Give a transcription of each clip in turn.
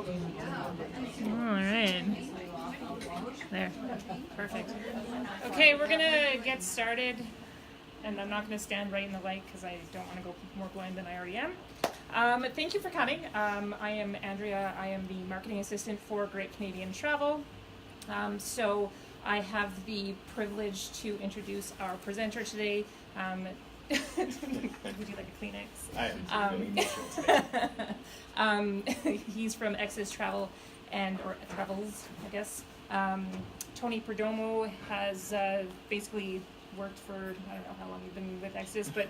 right. There. Perfect. Okay, we're gonna get started, and I'm not gonna stand right in the light because I don't want to go more blind than I already am. Thank you for coming. I am Andrea. I am the marketing assistant for Great Canadian Travel. So I have the privilege to introduce our presenter today. Would you like a Kleenex? I am today. He's from Exodus Travel or Travels, I guess. Tony Perdomo has basically worked for, I don't know how long you've been with Exodus, but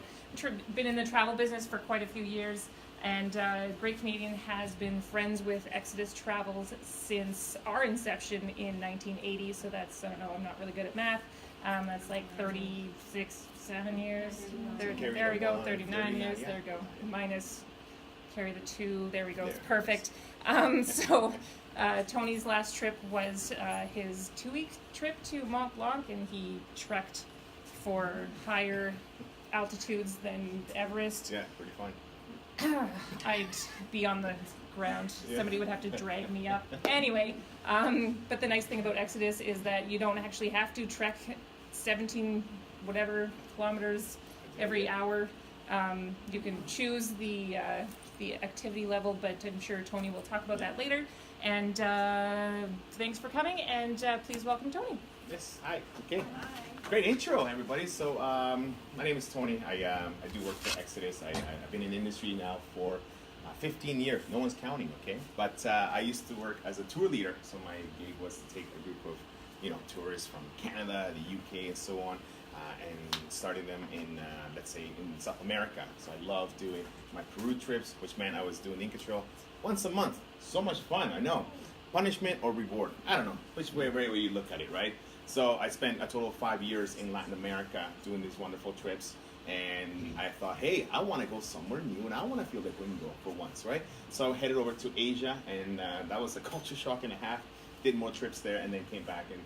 been in the travel business for quite a few years. And Great Canadian has been friends with Exodus Travels since our inception in 1980. So that's, I don't know, I'm not really good at math. That's like 7 years. There we go, 39 years. Yeah. There we go. Minus, carry the 2. There we go. It's perfect. Tony's last trip was his 2-week trip to Mont Blanc, and he trekked for higher altitudes than Everest. Yeah, pretty fun. I'd be on the ground. Yeah. Somebody would have to drag me up. Anyway, but the nice thing about Exodus is that you don't actually have to trek 17 whatever kilometers every hour. You can choose the activity level, but I'm sure Tony will talk about that later. And thanks for coming, and please welcome Tony. Yes, hi. Okay. Hi. Great intro, everybody. So my name is Tony. I do work for Exodus. I've been in the industry now for 15 years. No one's counting, okay? But I used to work as a tour leader. So my gig was to take a group of, tourists from Canada, the UK, and so on, and starting them in, let's say, in South America. So I love doing my Peru trips, which meant I was doing the Inca Trail once a month. So much fun, I know. Punishment or reward? I don't know. Which way you look at it, right? So I spent a total of 5 years in Latin America doing these wonderful trips, and I thought, hey, I want to go somewhere new, and I want to feel like gringo for once, right? So I headed over to Asia, and that was a culture shock and a half. Did more trips there, and then came back and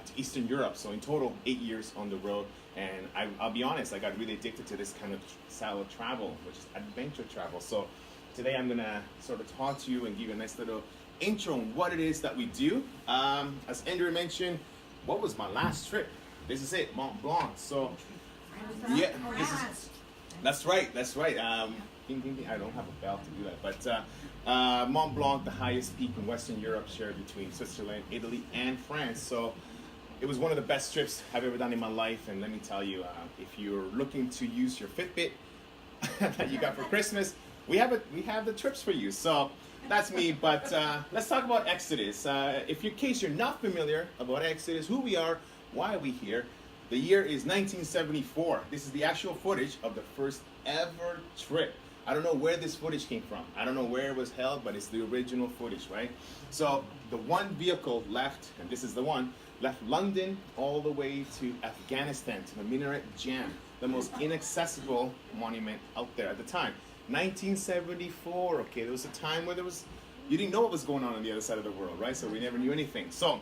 to Eastern Europe. So in total, 8 years on the road, and I'll be honest, I got really addicted to this kind of style of travel, which is adventure travel. So today I'm gonna sort of talk to you and give you a nice little intro on what it is that we do. As Andrew mentioned, what was my last trip? This is it, Mont Blanc. So, yeah, that's right. I don't have a bell to do that, but Mont Blanc, the highest peak in Western Europe, shared between Switzerland, Italy, and France. So it was one of the best trips I've ever done in my life. And let me tell you, if you're looking to use your Fitbit that you got for Christmas, we have the trips for you. So that's me, but let's talk about Exodus. In case you're not familiar about Exodus, who we are, why are we here, the year is 1974. This is the actual footage of the first ever trip. I don't know where this footage came from. I don't know where it was held, but it's the original footage, right? So the one vehicle left, and this is the one, left London all the way to Afghanistan, to the Minaret Jam, the most inaccessible monument out there at the time. 1974, okay, there was a time where you didn't know what was going on the other side of the world, right? So we never knew anything. So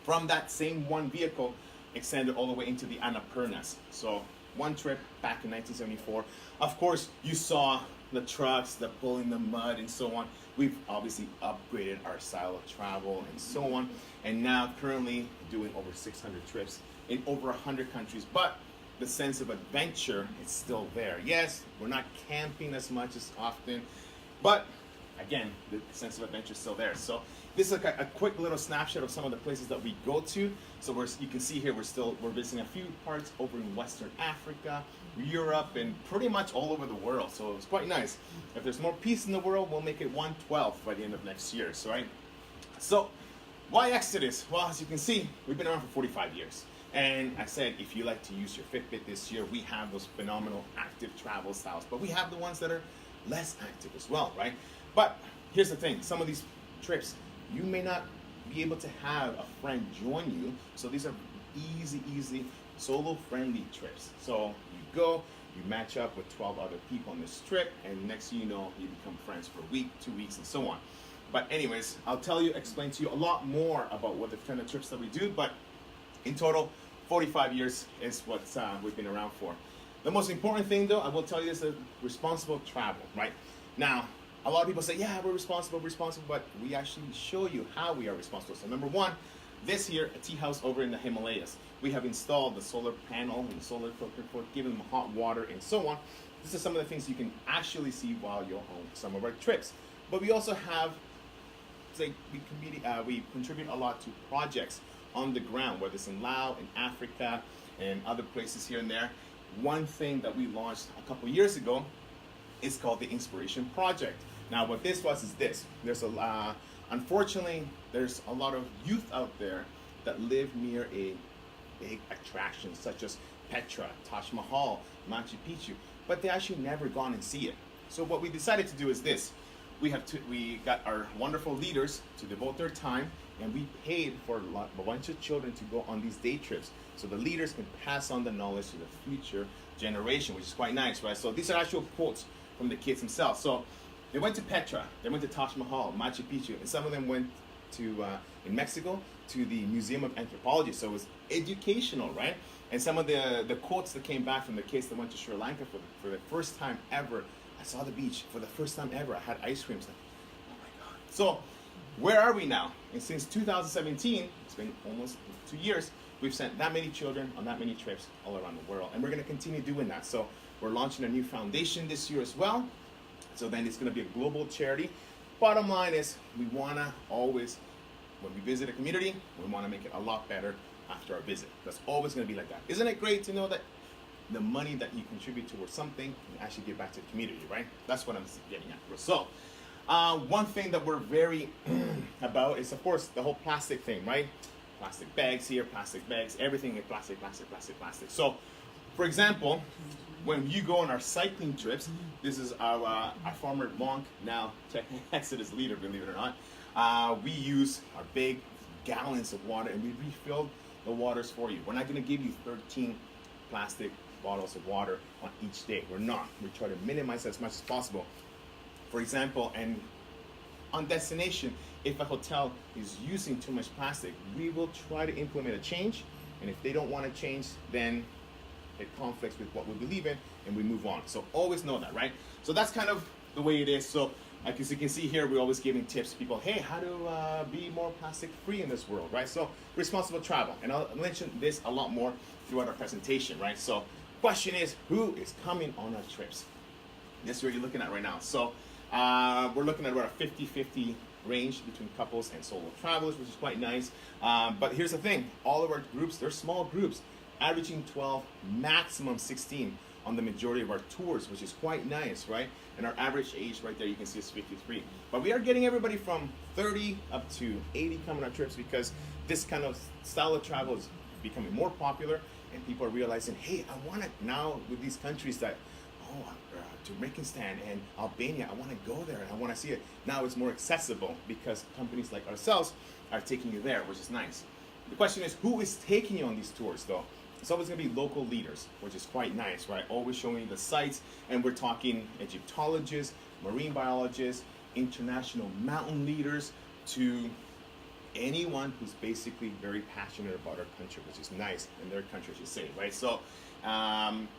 from that same one vehicle, extended all the way into the Annapurnas. So one trip back in 1974. Of course, you saw the trucks, the pulling the mud, and so on. We've obviously upgraded our style of travel and so on. And now currently doing over 600 trips in over 100 countries. But the sense of adventure is still there. Yes, we're not camping as much as often, but again, the sense of adventure is still there. So this is like a quick little snapshot of some of the places that we go to. So you can see here we're visiting a few parts over in Western Africa, Europe, and pretty much all over the world. So it's quite nice. If there's more peace in the world, we'll make it 1/12 by the end of next year. So right. So why Exodus? Well, as you can see, we've been around for 45 years. And I said, if you like to use your Fitbit this year, we have those phenomenal active travel styles, but we have the ones that are less active as well, right? But here's the thing, some of these trips, you may not be able to have a friend join you. So these are easy, solo-friendly trips. So you go, you match up with 12 other people on this trip, and next thing you know, you become friends for a week, 2 weeks, and so on. But anyways, I'll explain to you a lot more about what the kind of trips that we do, but in total, 45 years is what we've been around for. The most important thing, though, I will tell you, is responsible travel, right? Now, a lot of people say, yeah, we're responsible, but we actually show you how we are responsible. So number one, this here, a tea house over in the Himalayas. We have installed the solar panel and the solar filter for giving them hot water and so on. This is some of the things you can actually see while you're on some of our trips. But we also have, we contribute a lot to projects on the ground, whether it's in Laos, in Africa, and other places here and there. One thing that we launched a couple years ago is called the Inspiration Project. Now, what this was is this. Unfortunately, there's a lot of youth out there that live near a big attraction, such as Petra, Taj Mahal, Machu Picchu, but they actually never gone and see it. So what we decided to do is this. We got our wonderful leaders to devote their time, and we paid for a bunch of children to go on these day trips, so the leaders can pass on the knowledge to the future generation, which is quite nice, right? So these are actual quotes from the kids themselves. So they went to Petra, they went to Taj Mahal, Machu Picchu, and some of them went to, in Mexico, to the Museum of Anthropology. So it was educational, right? And some of the quotes that came back from the kids that went to Sri Lanka for the first time ever, I saw the beach for the first time ever. I had ice creams. Like, oh my God. So where are we now? And since 2017, it's been almost 2 years, we've sent that many children on that many trips all around the world. And we're going to continue doing that. So we're launching a new foundation this year as well. So then it's going to be a global charity. Bottom line is, we want to always, when we visit a community, we want to make it a lot better after our visit. That's always going to be like that. Isn't it great to know that the money that you contribute towards something you actually give back to the community, right? That's what I'm getting at. So one thing that we're very about is, of course, the whole plastic thing, right? Plastic bags here, plastic bags, everything is plastic. So, for example, when you go on our cycling trips, this is our former monk, now Exodus leader, believe it or not. We use our big gallons of water, and we refill the waters for you. We're not going to give you 13 plastic bottles of water on each day. We're not. We try to minimize that as much as possible. For example, and on destination, if a hotel is using too much plastic, we will try to implement a change. And if they don't want to change, then it conflicts with what we believe in, and we move on. So always know that, right? So that's kind of the way it is. So as you can see here, we're always giving tips to people, hey, how to be more plastic free in this world, right? So responsible travel. And I'll mention this a lot more throughout our presentation, right? So question is, who is coming on our trips? This is what you're looking at right now. So we're looking at about a 50-50 range between couples and solo travelers, which is quite nice. But here's the thing, all of our groups, they're small groups, averaging 12, maximum 16 on the majority of our tours, which is quite nice, right? And our average age right there, you can see, is 53. But we are getting everybody from 30 up to 80 coming on trips, because this kind of style of travel is becoming more popular, and people are realizing, hey, I want to, now with these countries that, Turkmenistan and Albania, I want to go there and I want to see it. Now it's more accessible because companies like ourselves are taking you there, which is nice. The question is, who is taking you on these tours, though? It's always going to be local leaders, which is quite nice, right? Always showing you the sites, and we're talking Egyptologists, marine biologists, international mountain leaders, to anyone who's basically very passionate about our country, which is nice, and their country, I should say, right? So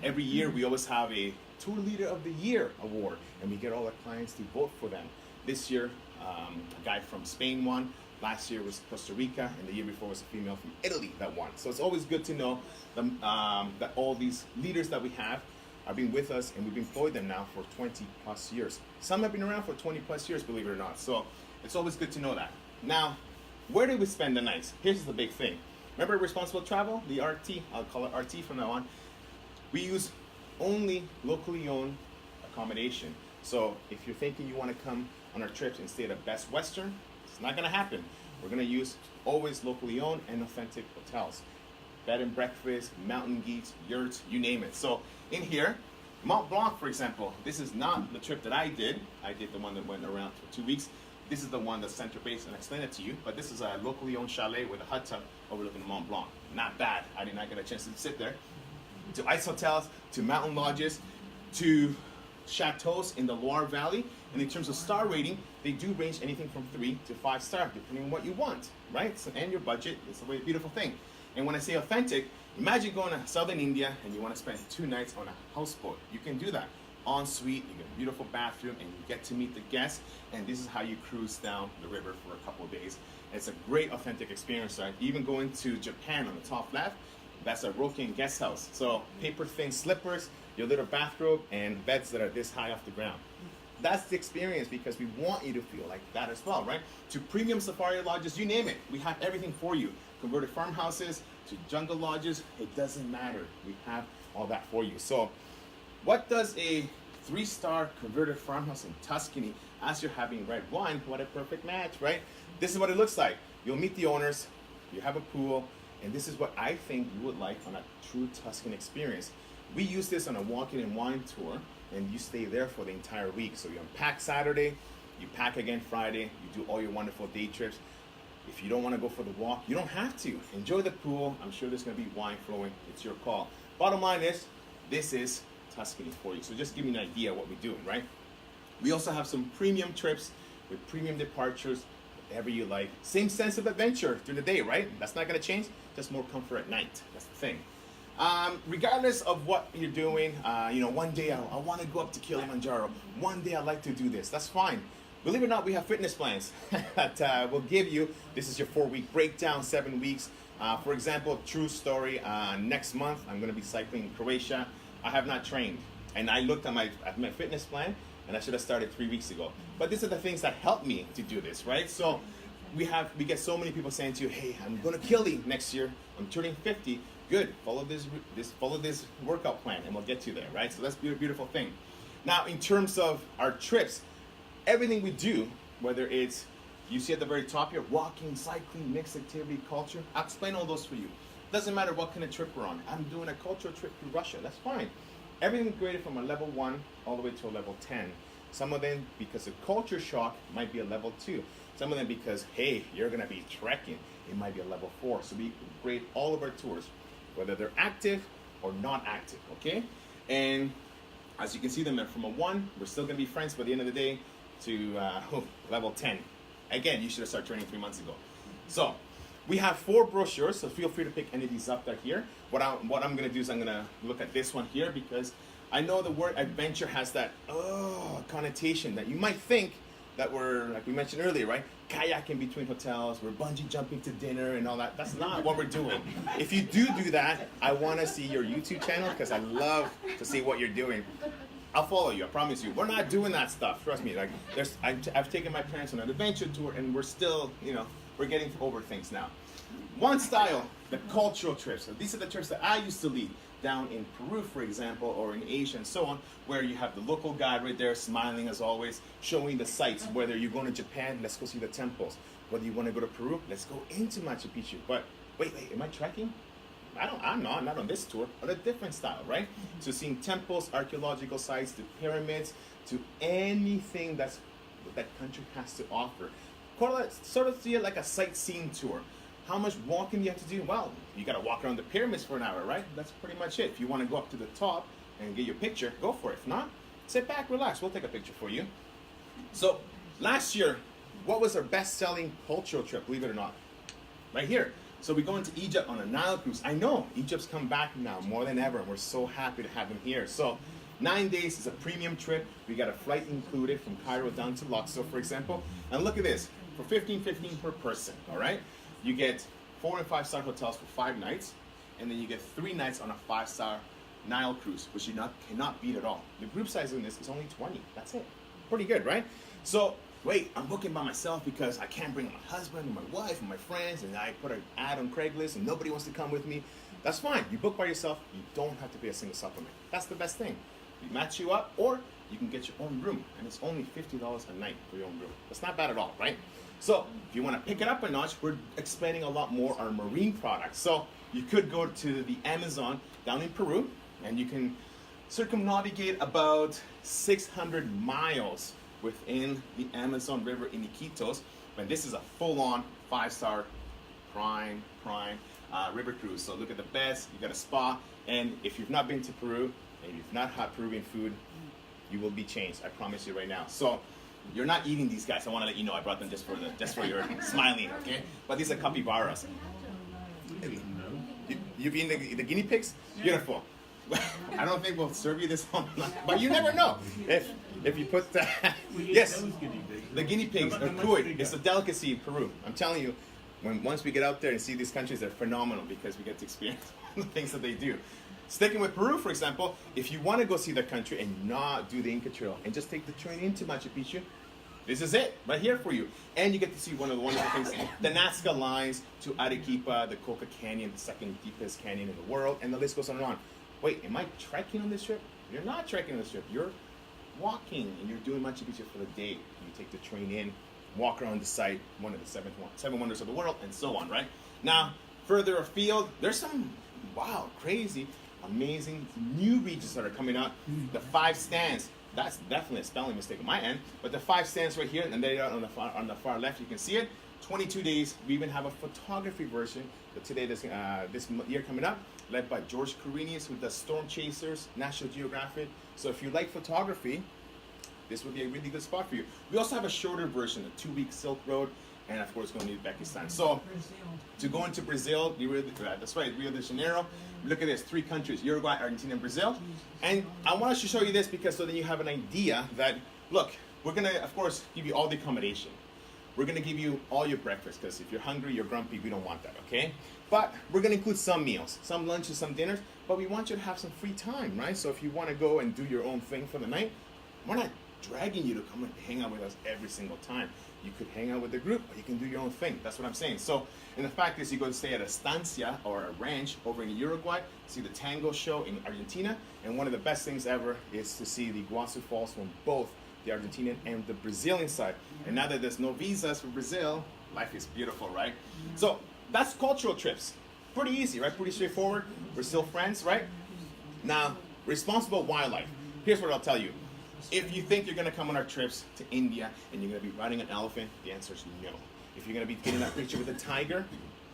every year we always have a Tour Leader of the Year award, and we get all our clients to vote for them. This year, a guy from Spain won. Last year was Costa Rica, and the year before was a female from Italy that won. So it's always good to know that all these leaders that we have are being with us, and we've employed them now for 20 plus years. Some have been around for 20 plus years, believe it or not. So it's always good to know that. Now, where do we spend the nights? Here's the big thing. Remember responsible travel, the RT, I'll call it RT from now on. We use only locally owned accommodation. So if you're thinking you want to come on our trips and stay at a Best Western, it's not going to happen. We're going to use always locally owned and authentic hotels. Bed and breakfast, mountain geeks, yurts, you name it. So in here, Mont Blanc, for example, this is not the trip that I did. I did the one that went around for 2 weeks. This is the one that's center-based, and I explained it to you. But this is a locally owned chalet with a hot tub overlooking the Mont Blanc. Not bad. I did not get a chance to sit there. To ice hotels, to mountain lodges, to chateaus in the Loire Valley. And in terms of star rating, they do range anything from 3 to 5 stars, depending on what you want, right? So, and your budget. It's a really beautiful thing. And when I say authentic, imagine going to southern India and you want to spend 2 nights on a houseboat. You can do that. ensuite, you get a beautiful bathroom, and you get to meet the guests. And this is how you cruise down the river for a couple of days. It's a great, authentic experience. Right? Even going to Japan on the top left, that's a Rokin guest house. So paper thin slippers, your little bathrobe, and beds that are this high off the ground. That's the experience, because we want you to feel like that as well, right? To premium safari lodges, you name it. We have everything for you. Converted farmhouses to jungle lodges, it doesn't matter. We have all that for you. So what does a 3-star converted farmhouse in Tuscany, as you're having red wine, what a perfect match, right? This is what it looks like. You'll meet the owners, you have a pool, and this is what I think you would like on a true Tuscan experience. We use this on a walking and wine tour, and you stay there for the entire week. So you unpack Saturday, you pack again Friday, you do all your wonderful day trips. If you don't want to go for the walk, you don't have to. Enjoy the pool. I'm sure there's going to be wine flowing. It's your call. Bottom line is, this is Tuscany for you. So just give me an idea of what we're doing, right? We also have some premium trips with premium departures, whatever you like. Same sense of adventure through the day, right? That's not going to change. Just more comfort at night. That's the thing. Regardless of what you're doing, one day I want to go up to Kilimanjaro. One day I'd like to do this. That's fine. Believe it or not, we have fitness plans that we'll give you. This is your 4-week breakdown, 7 weeks. For example, true story, next month I'm going to be cycling in Croatia. I have not trained, and I looked at my fitness plan, and I should have started 3 weeks ago. But these are the things that help me to do this, right? So we get so many people saying to you, hey, I'm going to kill you next year. I'm turning 50. Good, follow this workout plan, and we'll get you there, right? So that's a beautiful thing. Now, in terms of our trips, everything we do, whether it's, you see at the very top here, walking, cycling, mixed activity, culture, I'll explain all those for you. Doesn't matter what kind of trip we're on. I'm doing a cultural trip to Russia, that's fine. Everything graded from a level 1 all the way to a level 10. Some of them, because of culture shock, might be a level 2. Some of them because, hey, you're gonna be trekking, it might be a level 4. So we grade all of our tours, whether they're active or not active, okay? And as you can see them from a 1, we're still gonna be friends by the end of the day, to level 10. Again, you should have started training 3 months ago. So we have 4 brochures, so feel free to pick any of these up that here. What I'm gonna do is I'm gonna look at this one here, because I know the word adventure has that connotation that you might think that we're, like we mentioned earlier, right? Kayaking between hotels, we're bungee jumping to dinner and all that. That's not what we're doing. If you do that, I wanna see your YouTube channel, because I love to see what you're doing. I'll follow you, I promise you. We're not doing that stuff, trust me. Like, I've taken my parents on an adventure tour, and we're still, we're getting over things now. One style, the cultural trips. So these are the trips that I used to lead down in Peru, for example, or in Asia and so on, where you have the local guide right there, smiling as always, showing the sights. Whether you're going to Japan, let's go see the temples. Whether you want to go to Peru, let's go into Machu Picchu. But wait, am I trekking? I'm not on this tour, but a different style, right? So seeing temples, archaeological sites, to pyramids, to anything that country has to offer. Sort of see it like a sightseeing tour. How much walking do you have to do? Well, you gotta walk around the pyramids for an hour, right? That's pretty much it. If you wanna go up to the top and get your picture, go for it. If not, sit back, relax, we'll take a picture for you. So, last year, what was our best-selling cultural trip, believe it or not? Right here. So we go into Egypt on a Nile cruise. I know, Egypt's come back now more than ever, and we're so happy to have them here. So 9 days is a premium trip. We got a flight included from Cairo down to Luxor, for example. And look at this, for $15.15 per person, all right? You get 4 and 5-star hotels for 5 nights, and then you get 3 nights on a 5-star Nile cruise, which you cannot beat at all. The group size in this is only 20, that's it. Pretty good, right? So, wait, I'm booking by myself because I can't bring my husband or my wife or my friends, and I put an ad on Craigslist and nobody wants to come with me. That's fine. You book by yourself. You don't have to pay a single supplement. That's the best thing. We match you up, or you can get your own room, and it's only $50 a night for your own room. That's not bad at all, right? So if you want to pick it up a notch, we're expanding a lot more our marine products. So you could go to the Amazon down in Peru, and you can circumnavigate about 600 miles within the Amazon River in Iquitos. And this is a full-on 5-star prime river cruise. So look at the beds, you got a spa, and if you've not been to Peru and you've not had Peruvian food, you will be changed. I promise you right now. So you're not eating these guys. I want to let you know I brought them just for your smiling, okay? But these are capybaras. You've eaten the guinea pigs? Beautiful. I don't think we'll serve you this online, but you never know. If you put the yes, the guinea pigs are cuy. It's a delicacy in Peru. I'm telling you, once we get out there and see these countries, they're phenomenal because we get to experience the things that they do. Sticking with Peru, for example, if you want to go see the country and not do the Inca Trail and just take the train into Machu Picchu, this is it, right here for you. And you get to see one of the wonderful things, the Nazca lines to Arequipa, the Coca Canyon, the second deepest canyon in the world, and the list goes on and on. Wait, am I trekking on this trip? You're not trekking on this trip. You're walking, and you're doing Machu Picchu for the day. You take the train in, walk around the site, one of the seven wonders of the world, and so on, right? Now, further afield, there's some, wow, crazy, amazing new regions that are coming out. The 5 stands. That's definitely a spelling mistake on my end, but the 5 stands right here, and there on the far left, you can see it. 22 days. We even have a photography version today, this year coming up, led by George Corinius, who does Storm Chasers, National Geographic. So if you like photography, this would be a really good spot for you. We also have a shorter version, a 2-week Silk Road, and of course going to Uzbekistan. So to go into Brazil, that's right, Rio de Janeiro. Look at this, 3 countries, Uruguay, Argentina, and Brazil. And I want to show you this because so then you have an idea that, look, we're going to, of course, give you all the accommodation. We're going to give you all your breakfast because if you're hungry, you're grumpy, we don't want that, okay? But we're going to include some meals, some lunches, some dinners, but we want you to have some free time, right? So if you want to go and do your own thing for the night, we're not dragging you to come and hang out with us every single time. You could hang out with the group, or you can do your own thing. That's what I'm saying. So, and the fact is, you go to stay at a estancia or a ranch over in Uruguay, see the tango show in Argentina, and one of the best things ever is to see the Iguazu Falls from both the Argentinian and the Brazilian side. And now that there's no visas for Brazil, life is beautiful, right? So that's cultural trips. Pretty easy, right? Pretty straightforward. We're still friends, right? Now, responsible wildlife. Here's what I'll tell you. If you think you're going to come on our trips to India and you're going to be riding an elephant, the answer is no. If you're going to be getting that picture with a tiger,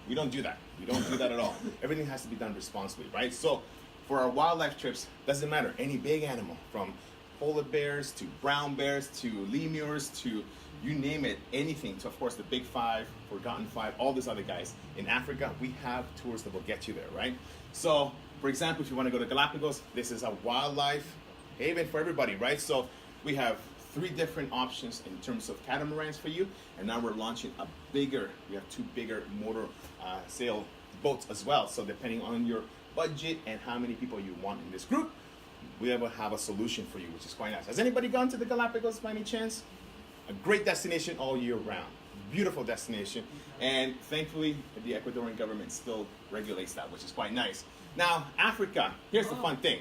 we don't do that. We don't do that at all. Everything has to be done responsibly, right? So for our wildlife trips, doesn't matter. Any big animal, from polar bears to brown bears to lemurs to you name it, anything to, of course, the big 5, forgotten 5, all these other guys. In Africa, we have tours that will get you there, right? So, for example, if you want to go to Galapagos, this is a wildlife haven for everybody, right? So we have 3 different options in terms of catamarans for you, and now we're launching we have 2 bigger motor sail boats as well. So depending on your budget and how many people you want in this group, we will have a solution for you, which is quite nice. Has anybody gone to the Galapagos by any chance? A great destination all year round. Beautiful destination. And thankfully, the Ecuadorian government still regulates that, which is quite nice. Now, Africa, here's the fun thing.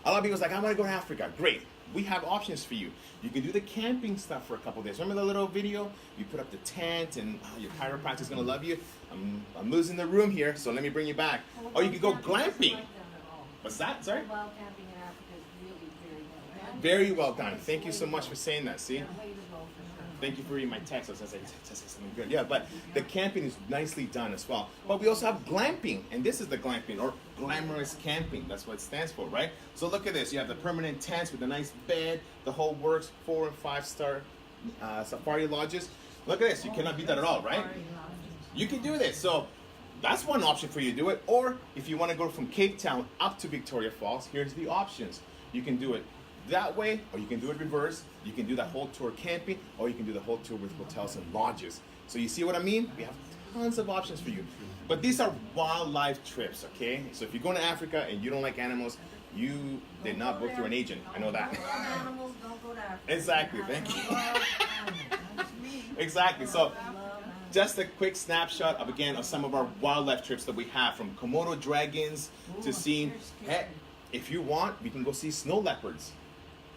A lot of people's like, I want to go to Africa. Great. We have options for you. You can do the camping stuff for a couple days. Remember the little video? You put up the tent and your chiropractor's going to love you. I'm losing the room here, so let me bring you back. Or you can go glamping. What's that? Sorry? Wild camping in Africa is really very well done. Very well done. Thank you so much for saying that. See? Yeah, way to go for sure. Thank you for reading my text. I was going to say something good. Yeah, but the camping is nicely done as well. But we also have glamping, and this is the glamping, or glamorous camping. That's what it stands for, right? So look at this. You have the permanent tents with a nice bed, the whole works, 4- and 5-star safari lodges. Look at this. You cannot beat that at all, right? You can do this. So that's one option for you to do it. Or if you want to go from Cape Town up to Victoria Falls, here's the options. You can do it that way, or you can do it reverse. You can do that whole tour camping, or you can do the whole tour with hotels and lodges. So you see what I mean? We have tons of options for you. But these are wildlife trips, okay? So if you're going to Africa and you don't like animals, you did not book through an agent. I know that. Animals, don't go to Africa. Exactly, thank you. Exactly. So just a quick snapshot of, again, of some of our wildlife trips that we have, from Komodo dragons to seeing, heck, if you want, we can go see snow leopards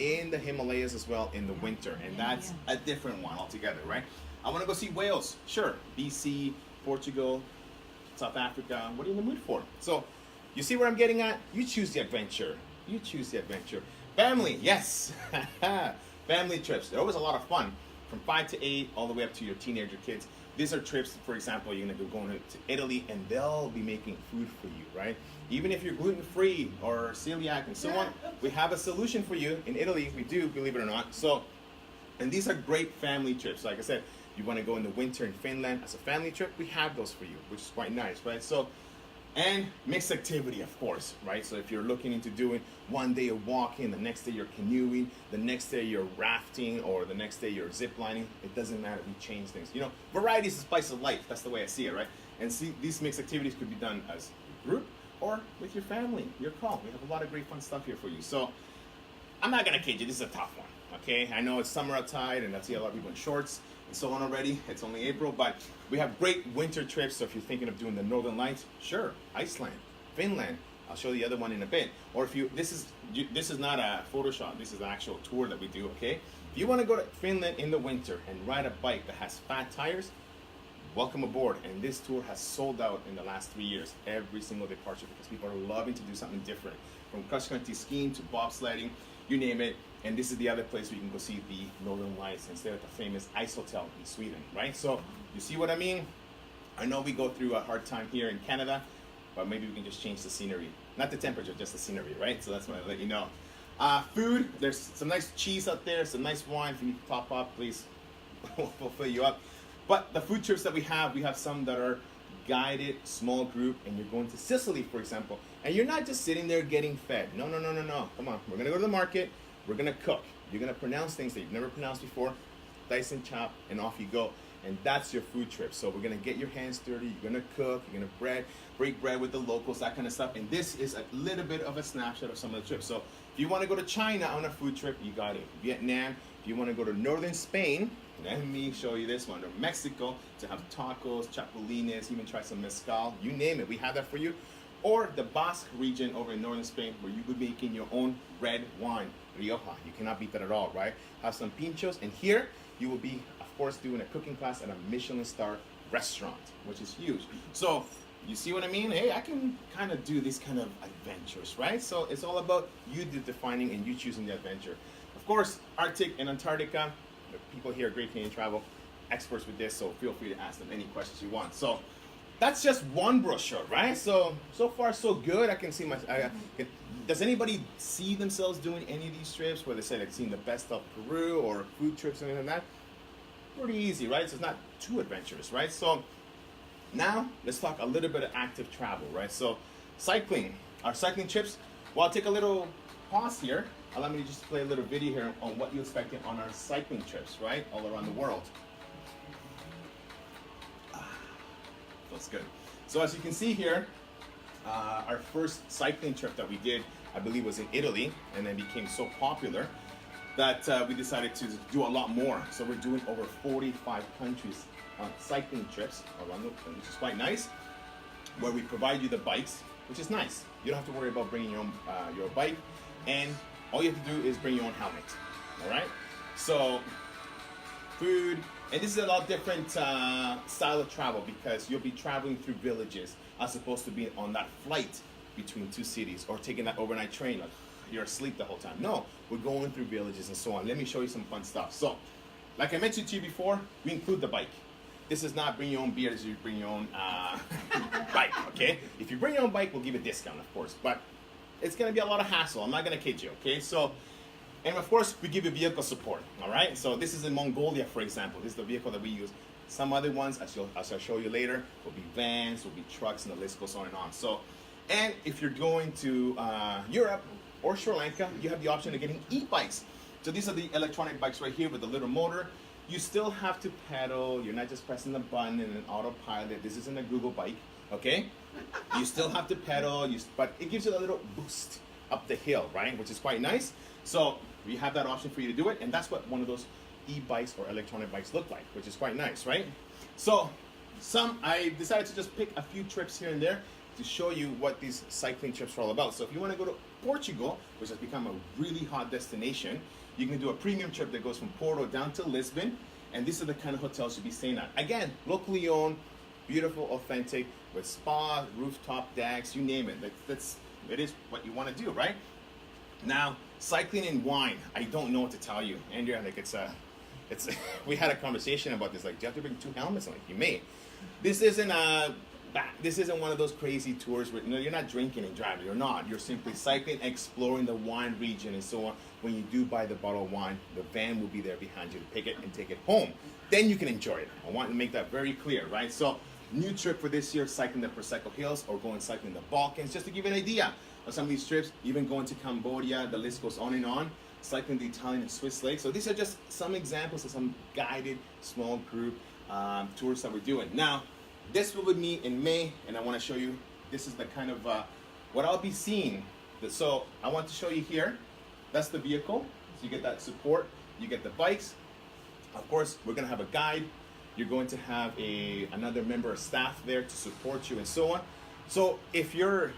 in the Himalayas as well in the winter, and that's a different one altogether, right? I want to go see whales. Sure, BC, Portugal, South Africa. What are you in the mood for? So, you see where I'm getting at? You choose the adventure. You choose the adventure. Family, yes. Family trips. They're always a lot of fun. From 5 to 8, all the way up to your teenager kids. These are trips, for example, you're going to be going to Italy, and they'll be making food for you, right? Even if you're gluten-free or celiac and so on, we have a solution for you. In Italy, we do, believe it or not. So, and these are great family trips. Like I said, you want to go in the winter in Finland as a family trip, we have those for you, which is quite nice, right? So, And mixed activity, of course, right? So if you're looking into doing one day of walking, the next day you're canoeing, the next day you're rafting, or the next day you're zip lining, it doesn't matter. We change things. You know, variety is the spice of life. That's the way I see it, right? And see, these mixed activities could be done as a group or with your family, your call. We have a lot of great fun stuff here for you. So I'm not gonna kid you, this is a tough one, okay? I know it's summer outside and I see a lot of people in shorts and so on already. It's only April, but we have great winter trips. So if you're thinking of doing the Northern Lights, sure, Iceland, Finland. I'll show you the other one in a bit. Or if this is not a Photoshop, this is an actual tour that we do, okay? If you wanna go to Finland in the winter and ride a bike that has fat tires, welcome aboard. And this tour has sold out in the last 3 years, every single departure, because people are loving to do something different. From cross-country skiing to bobsledding, you name it. And this is the other place where you can go see the Northern Lights instead of the famous Ice Hotel in Sweden, right? So you see what I mean? I know we go through a hard time here in Canada, but maybe we can just change the scenery. Not the temperature, just the scenery, right? So that's what I'll let you know. Food, there's some nice cheese out there, some nice wine. If you need to top up, please, we'll fill you up. But the food trips that we have some that are guided, small group, and you're going to Sicily, for example, and you're not just sitting there getting fed. No. Come on, we're gonna go to the market, we're gonna cook. You're gonna pronounce things that you've never pronounced before, dice and chop, and off you go. And that's your food trip. So we're gonna get your hands dirty, you're gonna cook, you're gonna break bread with the locals, that kind of stuff. And this is a little bit of a snapshot of some of the trips. So if you wanna go to China on a food trip, you got it. Vietnam, if you wanna go to northern Spain, let me show you this one. Or Mexico, to have tacos, chapulines, even try some mezcal, you name it, we have that for you. Or the Basque region over in northern Spain, where you will be making your own red wine, Rioja. You cannot beat that at all, right? Have some pinchos, and here you will be, of course, doing a cooking class at a Michelin star restaurant, which is huge. So you see what I mean? Hey, I can kind of do these kind of adventures, right? So it's all about you defining and you choosing the adventure. Of course, Arctic and Antarctica, the people here at Great Canadian Travel, experts with this, so feel free to ask them any questions you want. So that's just one brochure, right? So far so good. I can see does anybody see themselves doing any of these trips where they say they've seen the best of Peru or food trips or anything like that? Pretty easy, right? So it's not too adventurous, right? So now let's talk a little bit of active travel, right? So cycling, our cycling trips. Well, I'll take a little pause here. Allow me to just play a little video here on what you expect on our cycling trips, right? All around the world. Feels good. So as you can see here, our first cycling trip that we did, I believe, was in Italy, and then became so popular that we decided to do a lot more. So we're doing over 45 countries on cycling trips around the world, which is quite nice, where we provide you the bikes, which is nice. You don't have to worry about bringing your bike, and all you have to do is bring your own helmet, all right? So food, and this is a lot different style of travel because you'll be traveling through villages as opposed to being on that flight between two cities or taking that overnight train. Like you're asleep the whole time. No, we're going through villages and so on. Let me show you some fun stuff. So, like I mentioned to you before, we include the bike. This is not bring your own beer, this is you bring your own bike, okay? If you bring your own bike, we'll give a discount, of course, but it's gonna be a lot of hassle. I'm not gonna kid you, okay? So, and of course, we give you vehicle support, all right? So this is in Mongolia, for example. This is the vehicle that we use. Some other ones, as I'll show you later, will be vans, will be trucks, and the list goes on and on. So, and if you're going to Europe or Sri Lanka, you have the option of getting e-bikes. So these are the electronic bikes right here with the little motor. You still have to pedal. You're not just pressing the button in an autopilot. This isn't a Google bike, okay? You still have to pedal, but it gives you a little boost up the hill, right? Which is quite nice. So we have that option for you to do it, and that's what one of those e-bikes or electronic bikes look like, which is quite nice, right? So I decided to just pick a few trips here and there to show you what these cycling trips are all about. So if you want to go to Portugal, which has become a really hot destination, you can do a premium trip that goes from Porto down to Lisbon, and these are the kind of hotels you'll be staying at. Again, locally owned, beautiful, authentic, with spa, rooftop decks, you name it. It is what you want to do, right? Now, cycling and wine, I don't know what to tell you. Andrea, like we had a conversation about this, like, do you have to bring 2 helmets? I'm like, you may. This isn't one of those crazy tours where you're not drinking and driving. You're not. You're simply cycling, exploring the wine region and so on. When you do buy the bottle of wine, the van will be there behind you to pick it and take it home. Then you can enjoy it. I want to make that very clear, right? So new trip for this year, cycling the Prosecco Hills or going cycling the Balkans, just to give you an idea of some of these trips, even going to Cambodia, the list goes on and on, cycling the Italian and Swiss lakes. So these are just some examples of some guided small group tours that we're doing. Now, this will be me in May, and I want to show you, this is the kind of what I'll be seeing. So I want to show you here, that's the vehicle. So you get that support, you get the bikes. Of course, we're gonna have a guide. You're going to have another member of staff there to support you and so on. So if you're,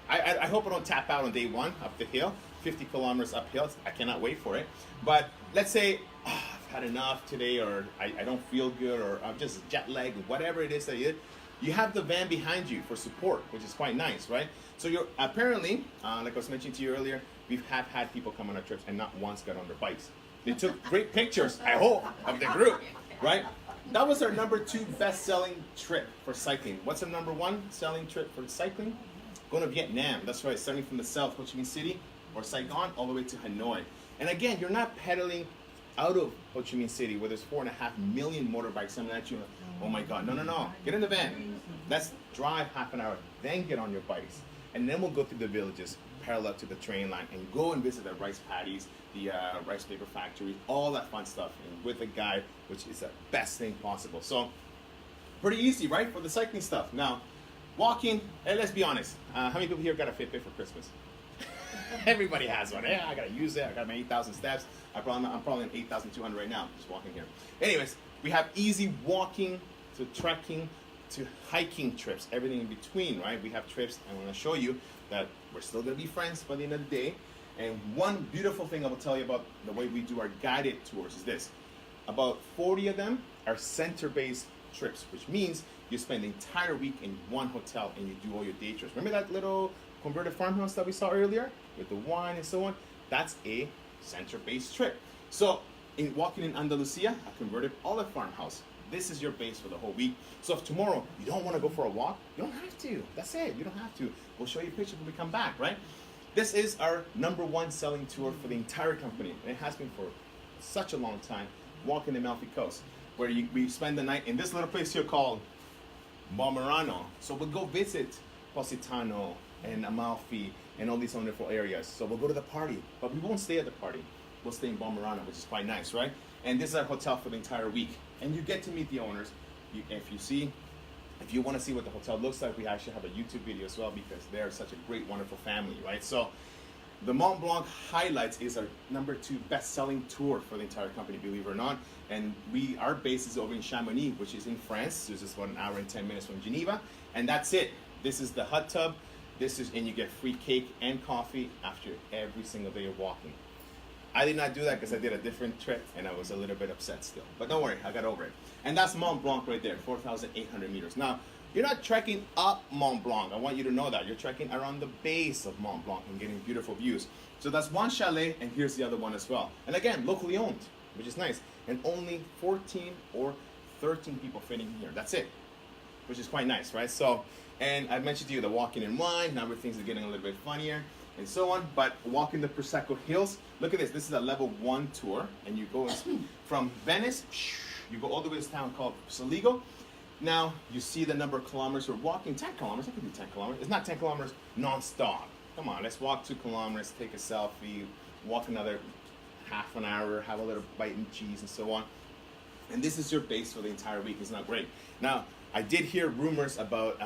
I hope I don't tap out on day one up the hill, 50 kilometers uphill. I cannot wait for it. But let's say I've had enough today, or I don't feel good, or I'm just jet lagged, whatever it is that you have the van behind you for support, which is quite nice, right? So you're apparently, like I was mentioning to you earlier, we have had people come on our trips and not once got on their bikes. They took great pictures, I hope, of the group, right? That was our number 2 best-selling trip for cycling. What's our number 1 selling trip for cycling? Going to Vietnam. That's right, starting from the south, Ho Chi Minh City or Saigon, all the way to Hanoi. And again, you're not pedaling out of Ho Chi Minh City where there's 4.5 million motorbikes coming at you. Oh my God, no. Get in the van. Let's drive half an hour, then get on your bikes. And then we'll go through the villages, parallel to the train line, and go and visit the rice paddies, the rice paper factories, all that fun stuff, and with a guide, which is the best thing possible. So, pretty easy, right, for the cycling stuff. Now, walking, hey, let's be honest. How many people here got a Fitbit for Christmas? Everybody has one. Yeah, I gotta use it. I got my 8,000 steps. I'm probably on 8,200 right now, just walking here. Anyways, we have easy walking to trekking to hiking trips, everything in between, right? We have trips. I want to show you that we're still gonna be friends by the end of the day. And one beautiful thing I will tell you about the way we do our guided tours is this. About 40 of them are center-based trips, which means you spend the entire week in one hotel and you do all your day trips. Remember that little converted farmhouse that we saw earlier with the wine and so on? That's a center-based trip. So in walking in Andalusia, a converted olive farmhouse. This is your base for the whole week. So if tomorrow you don't want to go for a walk, you don't have to. That's it. You don't have to. We'll show you a picture when we come back, right? This is our number 1 selling tour for the entire company. And it has been for such a long time, walking the Amalfi Coast, where we spend the night in this little place here called Marano. So we'll go visit Positano and Amalfi and all these wonderful areas. So we'll go to the party, but we won't stay at the party. We'll stay in Marano, which is quite nice, right? And this is our hotel for the entire week. And you get to meet the owners. If you want to see what the hotel looks like, we actually have a YouTube video as well, because they're such a great, wonderful family, right? So the Mont Blanc Highlights is our number 2 best-selling tour for the entire company, believe it or not. And our base is over in Chamonix, which is in France. It's just about an hour and 10 minutes from Geneva. And that's it. This is the hot tub. And you get free cake and coffee after every single day of walking. I did not do that because I did a different trip and I was a little bit upset still. But don't worry, I got over it. And that's Mont Blanc right there, 4,800 meters. Now, you're not trekking up Mont Blanc. I want you to know that. You're trekking around the base of Mont Blanc and getting beautiful views. So that's one chalet, and here's the other one as well. And again, locally owned, which is nice. And only 14 or 13 people fitting here. That's it, which is quite nice, right? So, and I mentioned to you the walking in wine. Now things are getting a little bit funnier and so on. But walking the Prosecco Hills, look at this. This is a level 1 tour, and you go from Venice, you go all the way to this town called Saligo. Now you see the number of kilometers we're walking. 10 kilometers. I can do 10 kilometers. It's not 10 kilometers non-stop. Come on, let's walk 2 kilometers, take a selfie, walk another half an hour, have a little bite and cheese and so on. And this is your base for the entire week. It's not great. Now, I did hear rumors about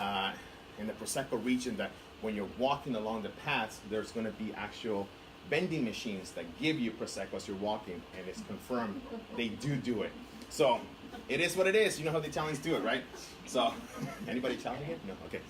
in the Prosecco region that when you're walking along the paths, there's going to be actual vending machines that give you Prosecco as you're walking, and it's confirmed they do it. So it is what it is. You know how the Italians do it, right? So anybody Italian here? No, okay.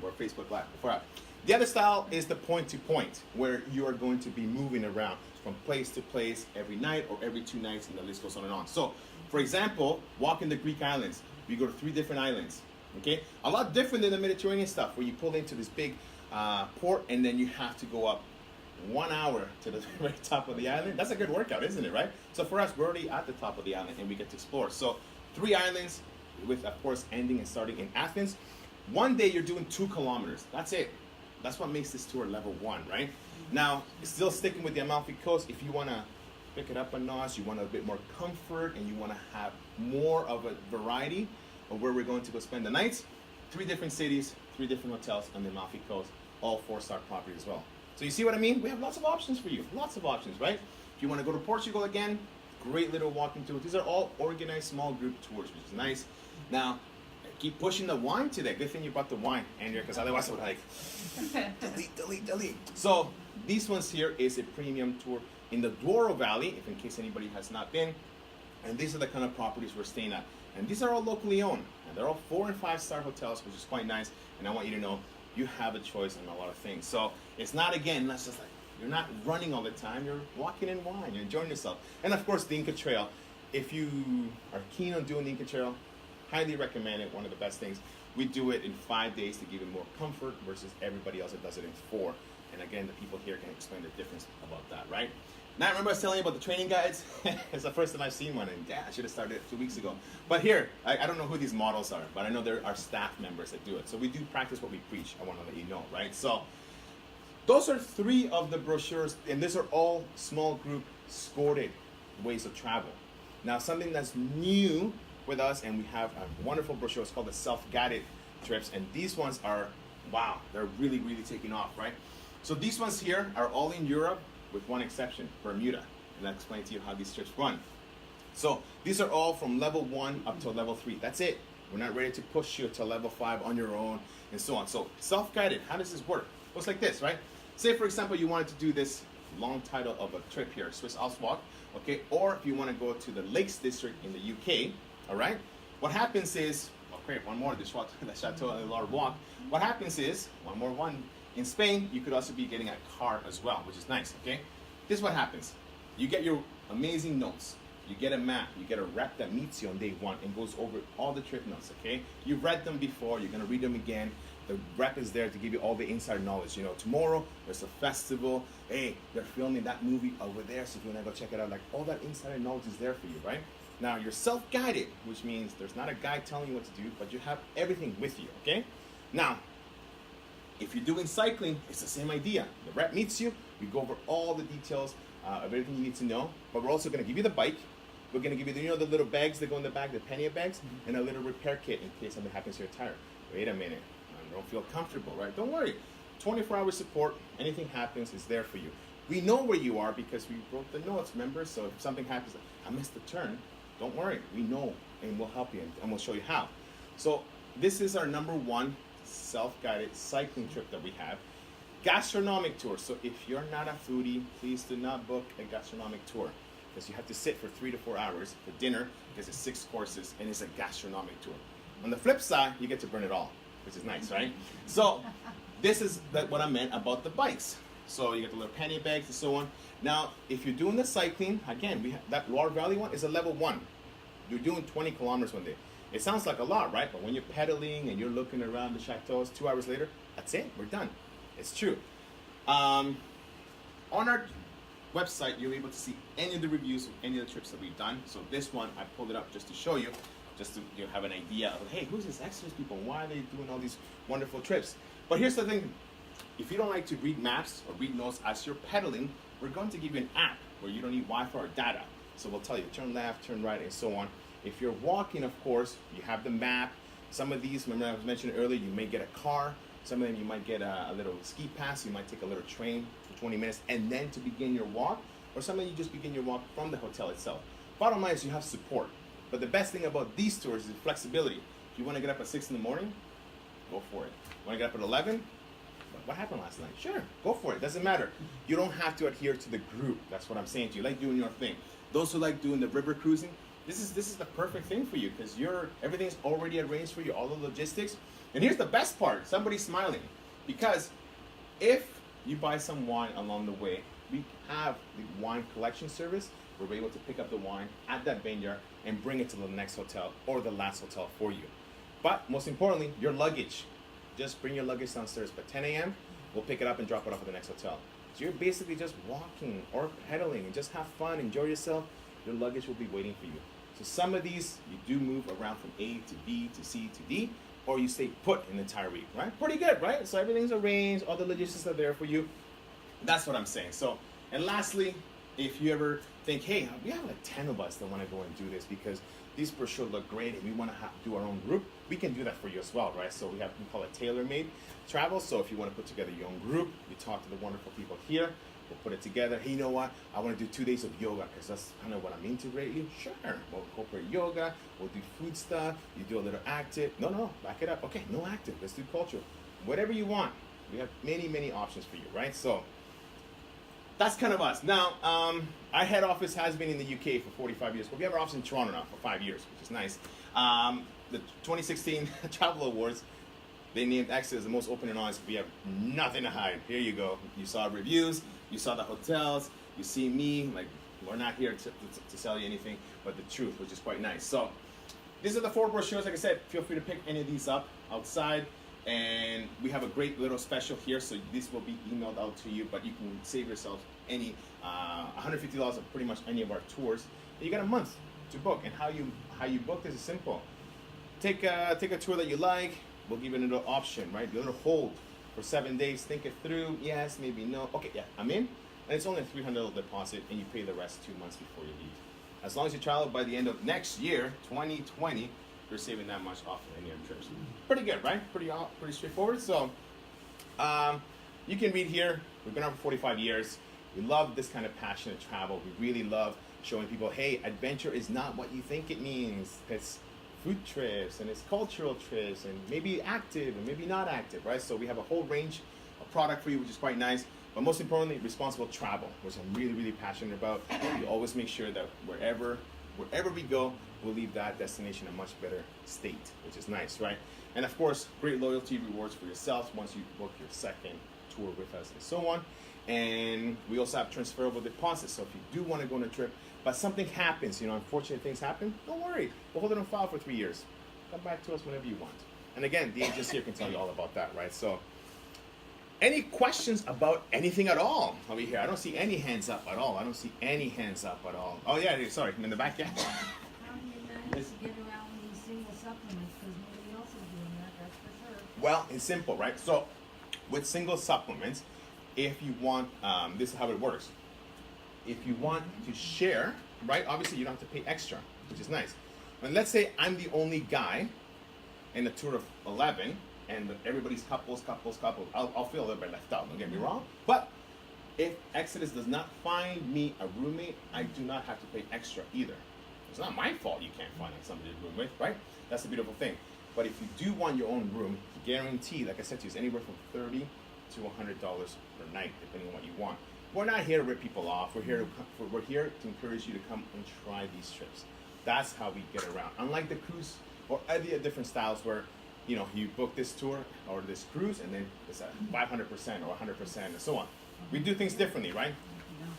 We're Facebook Live. The other style is the point-to-point, where you are going to be moving around from place to place every night or every 2 nights, and the list goes on and on. So, for example, walking the Greek islands. We go to 3 different islands. Okay, a lot different than the Mediterranean stuff, where you pull into this big port and then you have to go up 1 hour to the very top of the island. That's a good workout, isn't it, right? So for us, we're already at the top of the island and we get to explore. So 3 islands with, of course, ending and starting in Athens. One day you're doing 2 kilometers. That's it. That's what makes this tour level 1, right? Now, still sticking with the Amalfi Coast, if you want to pick it up a notch, you want a bit more comfort and you want to have more of a variety, of where we're going to go spend the night. 3 different cities, 3 different hotels on the Amalfi Coast, all 4-star property as well. So you see what I mean? We have lots of options for you, lots of options, right? If you want to go to Portugal again, great little walking tour. These are all organized small group tours, which is nice. Now, keep pushing the wine today. Good thing you brought the wine, Andrea, because otherwise I would like, delete. So these ones here is a premium tour in the Douro Valley, if in case anybody has not been. And these are the kind of properties we're staying at. And these are all locally owned. And they're all 4- and 5-star hotels, which is quite nice. And I want you to know you have a choice on a lot of things. So it's not, again, that's just like, you're not running all the time. You're walking in wine. You're enjoying yourself. And of course, the Inca Trail. If you are keen on doing the Inca Trail, highly recommend it. One of the best things. We do it in 5 days to give it more comfort versus everybody else that does it in 4. And again, the people here can explain the difference about that, right? Now, remember I was telling you about the training guides? It's the first time I've seen one, and yeah, I should have started it 2 weeks ago. But here, I don't know who these models are, but I know there are staff members that do it. So we do practice what we preach. I want to let you know, right? So those are 3 of the brochures, and these are all small group escorted ways of travel. Now, something that's new with us, and we have a wonderful brochure. It's called the self-guided trips, and these ones are, wow, they're really, really taking off, right? So these ones here are all in Europe, with one exception, Bermuda. And I'll explain to you how these trips run. So these are all from level 1 up to level 3. That's it. We're not ready to push you to level 5 on your own and so on. So self-guided, how does this work? Well, it's like this, right? Say, for example, you wanted to do this long title of a trip here, Swiss Alps Walk, okay? Or if you want to go to the Lakes District in the UK, all right? What happens is, oh great, one more, the Chateau de Loire Walk. What happens is, one, in Spain, you could also be getting a car as well, which is nice, okay? This is what happens. You get your amazing notes. You get a map. You get a rep that meets you on day 1 and goes over all the trip notes, okay? You've read them before. You're going to read them again. The rep is there to give you all the inside knowledge. You know, tomorrow there's a festival. Hey, they're filming that movie over there, so if you want to go check it out, like all that inside knowledge is there for you, right? Now, you're self-guided, which means there's not a guide telling you what to do, but you have everything with you, okay? Now, if you're doing cycling, it's the same idea. The rep meets you. We go over all the details of everything you need to know. But we're also going to give you the bike. We're going to give you the little bags that go in the back, the pannier bags, and a little repair kit in case something happens to your tire. Wait a minute. I don't feel comfortable, right? Don't worry. 24-hour support. Anything happens, is there for you. We know where you are because we wrote the notes, remember? So if something happens, I missed the turn, don't worry. We know, and we'll help you, and we'll show you how. So this is our number 1 self-guided cycling trip that we have. Gastronomic tour. So if you're not a foodie, please do not book a gastronomic tour because you have to sit for 3 to 4 hours for dinner because it's 6 courses and it's a gastronomic tour. On the flip side, you get to burn it all, which is nice, right? So this is what I meant about the bikes. So you get the little pannier bags and so on. Now, if you're doing the cycling, again, that Loire Valley one is a level 1. You're doing 20 kilometers one day. It sounds like a lot, right? But when you're pedaling and you're looking around the chateaus, 2 hours later, that's it. We're done. It's true. On our website, you're able to see any of the reviews of any of the trips that we've done. So this one, I pulled it up just to show you, just to have an idea of, hey, who's this Exodus people? Why are they doing all these wonderful trips? But here's the thing. If you don't like to read maps or read notes as you're pedaling, we're going to give you an app where you don't need Wi-Fi or data. So we'll tell you, turn left, turn right, and so on. If you're walking, of course, you have the map. Some of these, remember I was mentioning earlier, you may get a car. Some of them you might get a little ski pass. You might take a little train for 20 minutes and then to begin your walk. Or some of you just begin your walk from the hotel itself. Bottom line is you have support. But the best thing about these tours is flexibility. If you want to get up at 6 in the morning, go for it. Want to get up at 11? What happened last night? Sure, go for it. Doesn't matter. You don't have to adhere to the group. That's what I'm saying to you. Like doing your thing. Those who like doing the river cruising, this is the perfect thing for you because everything's already arranged for you, all the logistics. And here's the best part. Somebody's smiling. Because if you buy some wine along the way, we have the wine collection service where we're able to pick up the wine at that vineyard and bring it to the next hotel or the last hotel for you. But most importantly, your luggage. Just bring your luggage downstairs. By 10 a.m., we'll pick it up and drop it off at the next hotel. So you're basically just walking or pedaling and just have fun, enjoy yourself. Your luggage will be waiting for you. So some of these, you do move around from A to B to C to D, or you stay put an entire week, right? Pretty good, right? So everything's arranged, all the logistics are there for you. That's what I'm saying. So, and lastly, if you ever think, hey, we have like 10 of us that want to go and do this because these brochures look great and we want to do our own group, we can do that for you as well, right? So we call it tailor-made travel. So if you want to put together your own group, you talk to the wonderful people here, we'll put it together. Hey, you know what? I want to do 2 days of yoga because that's kind of what I'm into greatly. Sure, we'll incorporate yoga, we'll do food stuff, you do a little active. No, back it up. Okay, no active, let's do cultural. Whatever you want. We have many options for you, right? So that's kind of us. Now, our head office has been in the UK for 45 years, but we have our office in Toronto now for 5 years, which is nice. The 2016 Travel Awards, they named Exodus the most open and honest. We have nothing to hide. Here you go. You saw reviews, you saw the hotels, you see me. Like, we're not here to sell you anything but the truth, which is quite nice. So these are the 4 brochures. Like I said, feel free to pick any of these up outside. And we have a great little special here, so this will be emailed out to you, but you can save yourself any $150 of pretty much any of our tours. You got a month to book, and how you book this is simple. Take a tour that you like. We'll give you another option, right? A little hold for 7 days. Think it through. Yes, maybe no. Okay, yeah, I'm in. And it's only a $300 deposit, and you pay the rest 2 months before you leave. As long as you travel by the end of next year, 2020. You're saving that much off any of your trips. Pretty good, right? Pretty straightforward. So you can read here. We've been on for 45 years. We love this kind of passionate travel. We really love showing people, hey, adventure is not what you think it means. It's food trips and it's cultural trips and maybe active and maybe not active, right? So we have a whole range of product for you, which is quite nice. But most importantly, responsible travel, which I'm really passionate about. We always make sure that wherever we go, we'll leave that destination in a much better state, which is nice, right? And of course, great loyalty rewards for yourself once you book your second tour with us and so on. And we also have transferable deposits. So if you do want to go on a trip, but something happens, unfortunate things happen, don't worry. We'll hold it on file for 3 years. Come back to us whenever you want. And again, the agents here can tell you all about that, right? So any questions about anything at all over here? I don't see any hands up at all. Oh yeah, sorry, in the back, yeah. How do you manage to get around these single supplements, because nobody else is doing that, that's for sure. Well, it's simple, right? So with single supplements, if you want, this is how it works. If you want to share, right, obviously you don't have to pay extra, which is nice. And let's say I'm the only guy in a tour of 11, and everybody's couples. I'll feel a little bit left out, don't get me wrong. But if Exodus does not find me a roommate, I do not have to pay extra either. It's not my fault you can't find somebody to room with, right? That's the beautiful thing. But if you do want your own room, guaranteed, like I said to you, it's anywhere from $30 to $100 per night, depending on what you want. We're not here to rip people off. We're here to encourage you to come and try these trips. That's how we get around. Unlike the cruise or other different styles where you book this tour or this cruise and then it's at 500% or 100% and so on. We do things differently, right?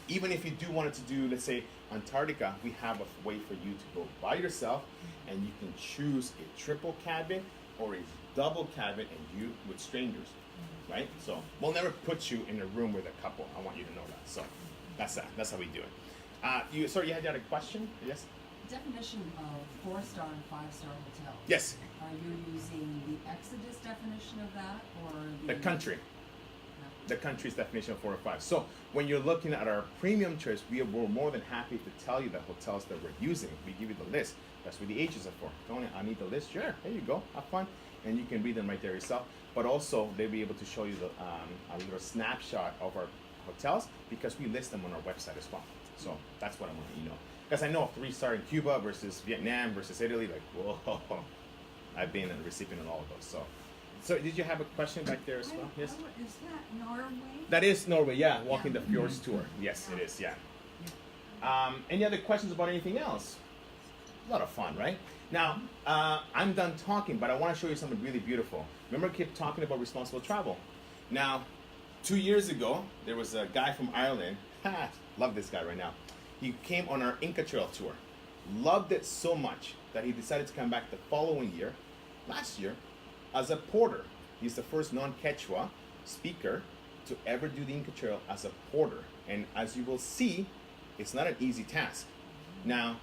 Even if you do want to do, let's say, Antarctica, we have a way for you to go by yourself and you can choose a triple cabin or a double cabin and you with strangers, right? So we'll never put you in a room with a couple. I want you to know that. So that's that. That's how we do it. You had a question? Yes? Definition of 4-star and 5-star hotels. Yes. Are you using the Exodus definition of that, or The country. The country's definition of 4 or 5. So when you're looking at our premium trips, we're more than happy to tell you the hotels that we're using. We give you the list. That's what the agents are for. Tony, I need the list. Sure, there you go. Have fun. And you can read them right there yourself. But also, they'll be able to show you a little snapshot of our hotels because we list them on our website as well. So that's what I want you to know. Because I know 3-star in Cuba versus Vietnam versus Italy, like, whoa, I've been a recipient of all of those. So did you have a question back there as well? Yes? Is that Norway? That is Norway, yeah. Walking the Fjords tour. Yes, it is, yeah. Any other questions about anything else? A lot of fun, right? Now, I'm done talking, but I want to show you something really beautiful. Remember, I kept talking about responsible travel. Now, 2 years ago, there was a guy from Ireland. Love this guy right now. He came on our Inca Trail tour. Loved it so much that he decided to come back the following year, last year, as a porter. He's the first non-Quechua speaker to ever do the Inca Trail as a porter. And as you will see, it's not an easy task. Now,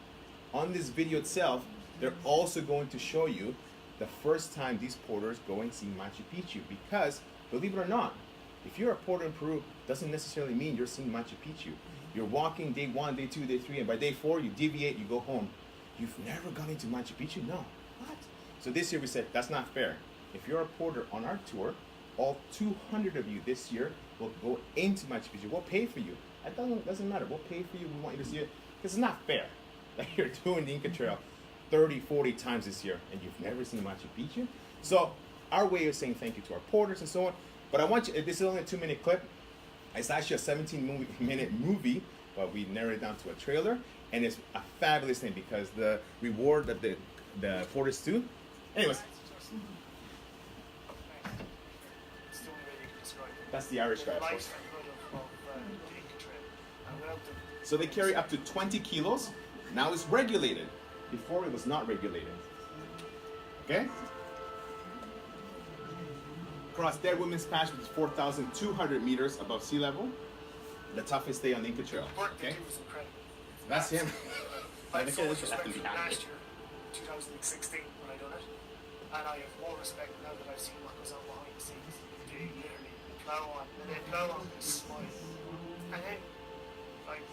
on this video itself, they're also going to show you the first time these porters go and see Machu Picchu. Because, believe it or not, if you're a porter in Peru, doesn't necessarily mean you're seeing Machu Picchu. You're walking day 1, day 2, day 3, and by day 4, you deviate, you go home. You've never gone into Machu Picchu? No. What? So this year we said, that's not fair. If you're a porter on our tour, all 200 of you this year will go into Machu Picchu. We'll pay for you. That doesn't matter. We'll pay for you. We want you to see it. Because it's not fair that you're doing the Inca Trail 30, 40 times this year and you've never seen Machu Picchu. So our way of saying thank you to our porters and so on. But I want you, this is only a 2-minute clip. It's actually a 17-minute movie, but we narrowed it down to a trailer. And it's a fabulous thing because the reward that the porters do. Anyways. That's the Irish guy, of course. So they carry up to 20 kilos. Now it's regulated. Before it was not regulated. Okay? Across Dead Women's Pass, which is 4,200 meters above sea level. The toughest day on the Inca Trail. Okay? That's him. I saw this last year, 2016, when I done it. And I have more respect now that I've seen what goes on behind the scenes. They literally plow on, and they plow on with a smile. And then, like,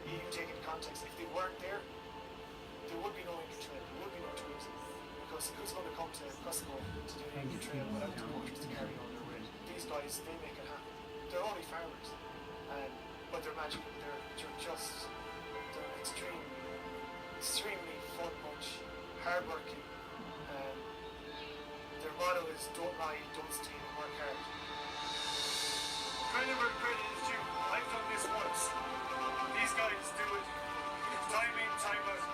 you take it in context, if they weren't there, there would be no Inca Trail, there would be no tourism. Because who's going to come to Prosecco to do the Inca Trail without the waters to carry on their weight? These guys, they make it happen. They're only farmers, but they're magical. They're extremely fun bunch, hardworking. Their motto is don't lie, don't steal, work hard. Credit where credit is due. I've done this once. These guys do it time in, time out.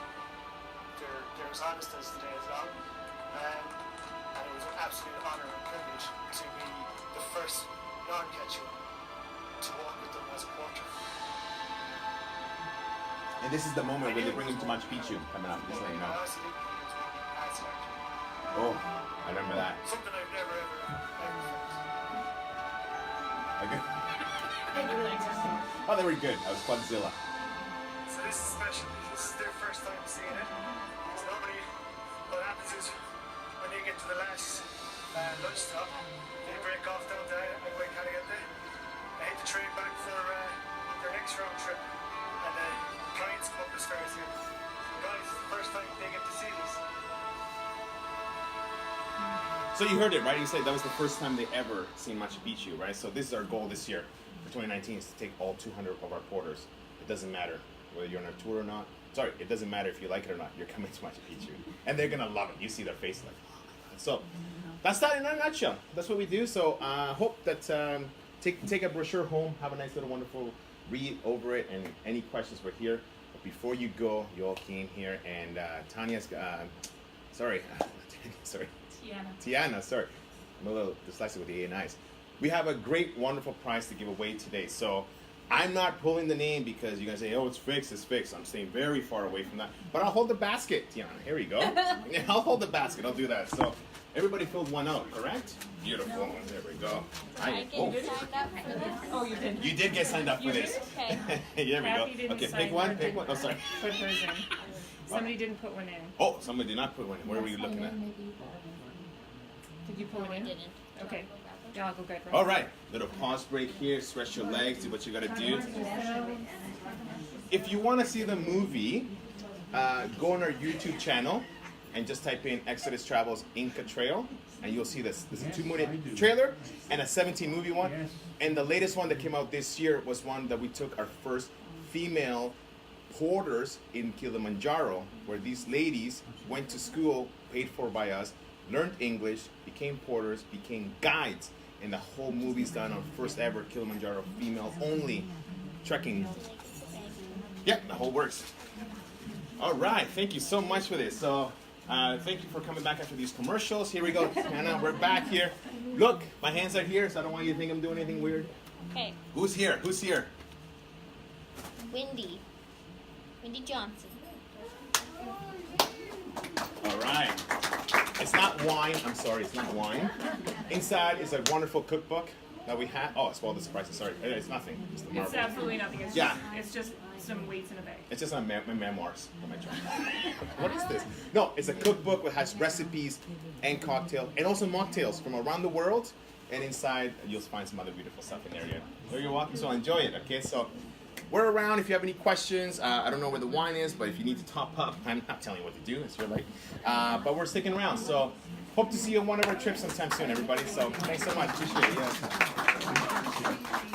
They're as honest as the day is long. And it was an absolute honour and privilege to be the first non-Quechua to walk with them as a porter. And this is the moment when they bring him to Machu Picchu coming up. Just letting you know. Oh, I remember that. Something I've never ever felt. Okay. Oh, they were good. I was Quadzilla. So this is special. This is their first time seeing it. So normally, what happens is when they get to the last lunch stop, they break off down there and wait how to get there. They hit the train back for their next round trip, and the clients come up as far as here. So guys, it's the first time they get to see this. So you heard it, right? You said that was the first time they ever seen Machu Picchu, right? So this is our goal this year for 2019 is to take all 200 of our porters. It doesn't matter whether you're on a tour or not. Sorry, it doesn't matter if you like it or not. You're coming to Machu Picchu. And they're going to love it. You see their face like, oh my God. So that's that in a nutshell. That's what we do. So I hope that take a brochure home, have a nice little wonderful read over it, and any questions we're here. But before you go, you all came here, and Tanya's, sorry. Tiana, sorry. I'm a little dyslexic with the A and I's. We have a great, wonderful prize to give away today. So I'm not pulling the name because you're going to say, oh, it's fixed, it's fixed. I'm staying very far away from that. But I'll hold the basket, Tiana. Here we go. I'll hold the basket. I'll do that. So everybody filled one out, correct? Beautiful. There we go. Signed up for this? Oh, you did. You did get signed up for You this. Okay. Here we Kathy go. didn't Okay, sign pick one. her. Pick one. Oh, sorry. Put hers in. Somebody didn't put one in. Oh, somebody did not put one in. Where were you looking at? Did you put No, one I in? didn't. Okay. Yeah, I'll go get one. All right. Little pause break here. Stretch your legs. Do what you got to do. If you want to see the movie, go on our YouTube channel and just type in Exodus Travels Inca Trail, and you'll see this. There's a 2-minute trailer and a 17-movie one. And the latest one that came out this year was one that we took our first female porters in Kilimanjaro, where these ladies went to school, paid for by us, learned English, became porters, became guides, and the whole movie's done on first ever Kilimanjaro female only trekking. Yep, the whole works. All right, thank you so much for this. So, thank you for coming back after these commercials. Here we go, Hannah, we're back here. Look, my hands are here, so I don't want you to think I'm doing anything weird. Okay. Who's here? Who's here? Wendy Johnson. All right. It's not wine. I'm sorry, it's not wine. Inside is a wonderful cookbook that we have. Oh, it's well, the surprise. Sorry, it's nothing. It's the It's marble. absolutely nothing. It's Yeah. just some weights in a bag. It's just on my memoirs on my journal. What is this? No, it's a cookbook that has recipes and cocktails and also mocktails from around the world. And inside, you'll find some other beautiful stuff in there. So you're welcome. So enjoy it. Okay, so we're around if you have any questions. I don't know where the wine is, but if you need to top up, I'm not telling you what to do. It's your life. But we're sticking around. So hope to see you on one of our trips sometime soon, everybody. So thanks so much. Appreciate it. Yeah.